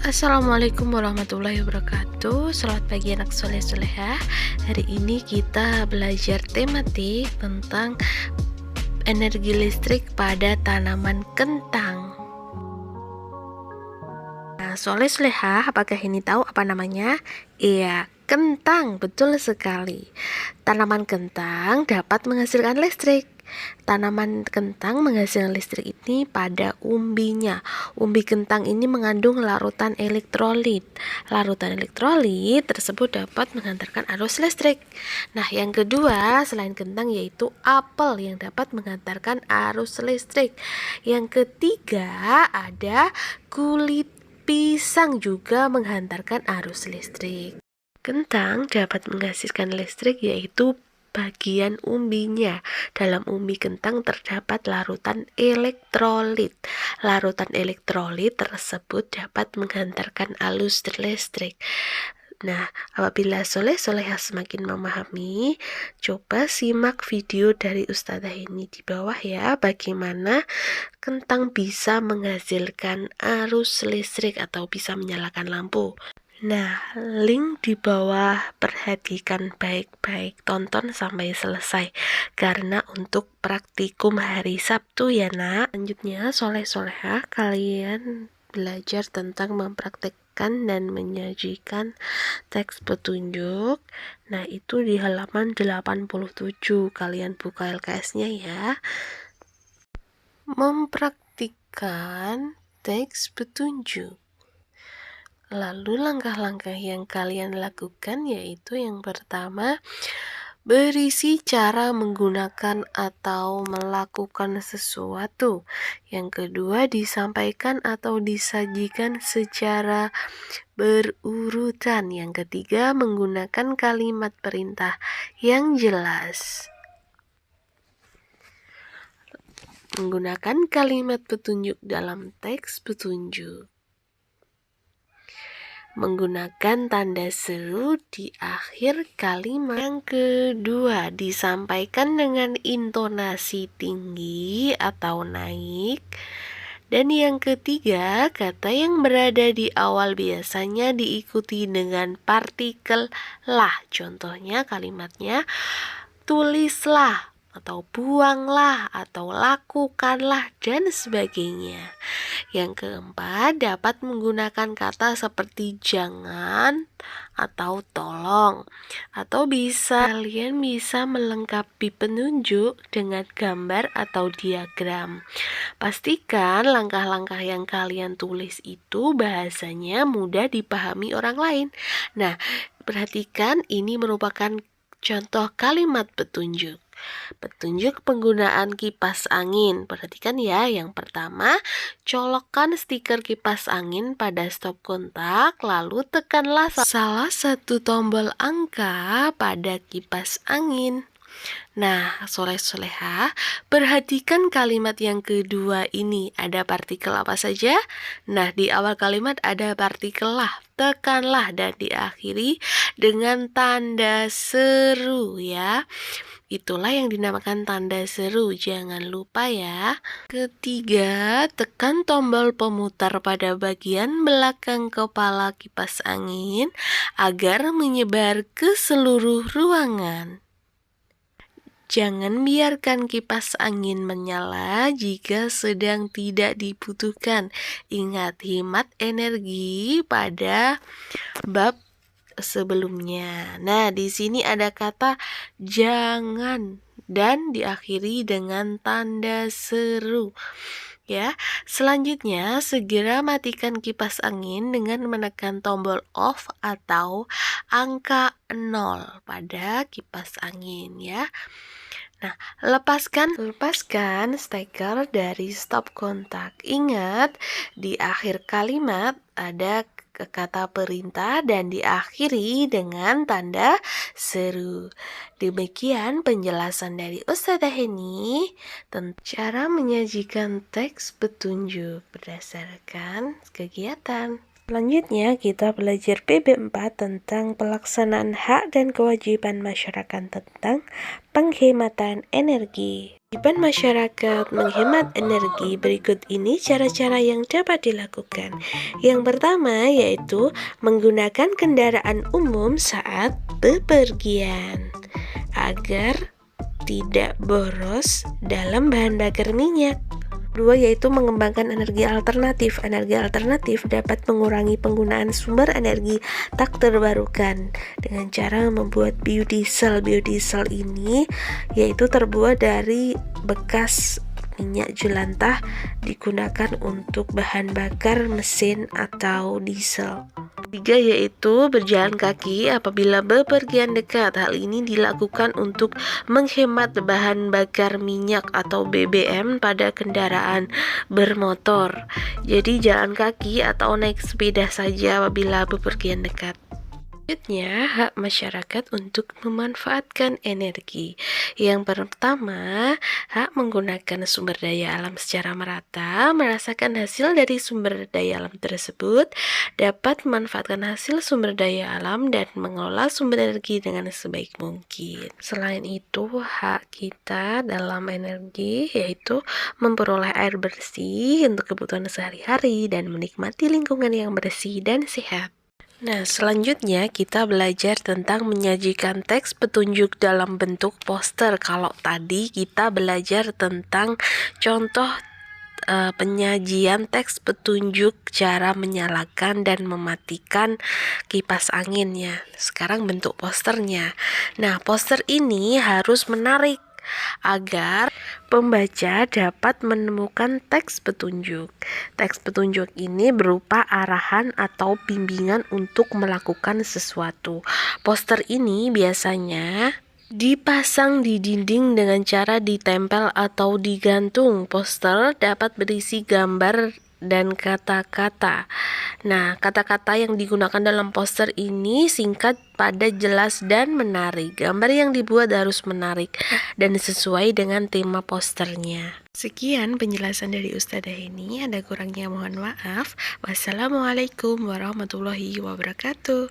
Assalamualaikum warahmatullahi wabarakatuh. Selamat pagi anak soleh solehah. Hari ini kita belajar tematik tentang energi listrik pada tanaman kentang. Nah, soleh solehah, apakah ini tahu apa namanya? Iya, kentang, betul sekali. Tanaman kentang dapat menghasilkan listrik. Tanaman kentang menghasilkan listrik ini pada umbinya. Umbi kentang ini mengandung larutan elektrolit. Larutan elektrolit tersebut dapat menghantarkan arus listrik. Nah, yang kedua selain kentang yaitu apel yang dapat menghantarkan arus listrik. Yang ketiga ada kulit pisang juga menghantarkan arus listrik. Kentang dapat menghasilkan listrik yaitu bagian umbinya. Dalam umbi kentang terdapat larutan elektrolit. Larutan elektrolit tersebut dapat menghantarkan arus listrik. Nah, apabila soleh-solehah semakin memahami, coba simak video dari Ustazah ini di bawah ya, bagaimana kentang bisa menghasilkan arus listrik atau bisa menyalakan lampu. Nah, link di bawah perhatikan baik-baik, tonton sampai selesai karena untuk praktikum hari Sabtu ya nak. Selanjutnya soleh-solehah, kalian belajar tentang mempraktekkan dan menyajikan teks petunjuk. Nah, itu di halaman 87. Kalian buka LKS-nya ya. Mempraktikkan teks petunjuk. Lalu langkah-langkah yang kalian lakukan yaitu yang pertama, berisi cara menggunakan atau melakukan sesuatu. Yang kedua, disampaikan atau disajikan secara berurutan. Yang ketiga, menggunakan kalimat perintah yang jelas. Menggunakan kalimat petunjuk dalam teks petunjuk. Menggunakan tanda seru di akhir kalimat. Yang kedua, disampaikan dengan intonasi tinggi atau naik. Dan yang ketiga, kata yang berada di awal biasanya diikuti dengan partikel lah. Contohnya kalimatnya tulislah, atau buanglah, atau lakukanlah, dan sebagainya. Yang keempat, dapat menggunakan kata seperti jangan atau tolong. Atau kalian bisa melengkapi penunjuk dengan gambar atau diagram. Pastikan langkah-langkah yang kalian tulis itu bahasanya mudah dipahami orang lain. Nah, perhatikan ini merupakan contoh kalimat petunjuk. Petunjuk penggunaan kipas angin. Perhatikan ya, yang pertama, colokkan stiker kipas angin pada stop kontak, lalu tekanlah salah satu tombol angka pada kipas angin. Nah, soleh-solehah, perhatikan kalimat yang kedua ini. Ada partikel apa saja? Nah, di awal kalimat ada partikel lah, tekanlah, dan diakhiri dengan tanda seru ya. Itulah yang dinamakan tanda seru, jangan lupa ya. Ketiga, tekan tombol pemutar pada bagian belakang kepala kipas angin agar menyebar ke seluruh ruangan. Jangan biarkan kipas angin menyala jika sedang tidak dibutuhkan. Ingat, hemat energi pada bab sebelumnya. Nah, di sini ada kata jangan dan diakhiri dengan tanda seru. Ya, selanjutnya segera matikan kipas angin dengan menekan tombol off atau angka 0 pada kipas angin ya. Nah, lepaskan steker dari stop kontak. Ingat, di akhir kalimat ada kata perintah dan diakhiri dengan tanda seru. Demikian penjelasan dari Ustazah Heni tentang cara menyajikan teks petunjuk berdasarkan kegiatan. Selanjutnya kita belajar PB4 tentang pelaksanaan hak dan kewajiban masyarakat tentang penghematan energi. Kewajiban masyarakat menghemat energi. Berikut ini cara-cara yang dapat dilakukan. Yang pertama yaitu menggunakan kendaraan umum saat bepergian agar tidak boros dalam bahan bakar minyak. Kedua yaitu mengembangkan energi alternatif. Energi alternatif dapat mengurangi penggunaan sumber energi tak terbarukan dengan cara membuat biodiesel. Biodiesel ini yaitu terbuat dari bekas minyak jelantah digunakan untuk bahan bakar mesin atau diesel. Tiga yaitu berjalan kaki apabila bepergian dekat. Hal ini dilakukan untuk menghemat bahan bakar minyak atau BBM pada kendaraan bermotor. Jadi jalan kaki atau naik sepeda saja apabila bepergian dekat. Selanjutnya, hak masyarakat untuk memanfaatkan energi. Yang pertama, hak menggunakan sumber daya alam secara merata, merasakan hasil dari sumber daya alam tersebut, dapat memanfaatkan hasil sumber daya alam dan mengelola sumber energi dengan sebaik mungkin. Selain itu, hak kita dalam energi yaitu memperoleh air bersih untuk kebutuhan sehari-hari dan menikmati lingkungan yang bersih dan sehat. Nah, selanjutnya kita belajar tentang menyajikan teks petunjuk dalam bentuk poster. Kalau tadi kita belajar tentang contoh penyajian teks petunjuk cara menyalakan dan mematikan kipas anginnya. Sekarang bentuk posternya. Nah, poster ini harus menarik agar pembaca dapat menemukan teks petunjuk. Teks petunjuk ini berupa arahan atau bimbingan untuk melakukan sesuatu. Poster ini biasanya dipasang di dinding dengan cara ditempel atau digantung. Poster dapat berisi gambar dan kata-kata. Nah, kata-kata yang digunakan dalam poster ini singkat, padat, jelas, dan menarik. Gambar yang dibuat harus menarik dan sesuai dengan tema posternya. Sekian penjelasan dari Ustadzah ini. Ada kurangnya mohon maaf. Wassalamualaikum warahmatullahi wabarakatuh.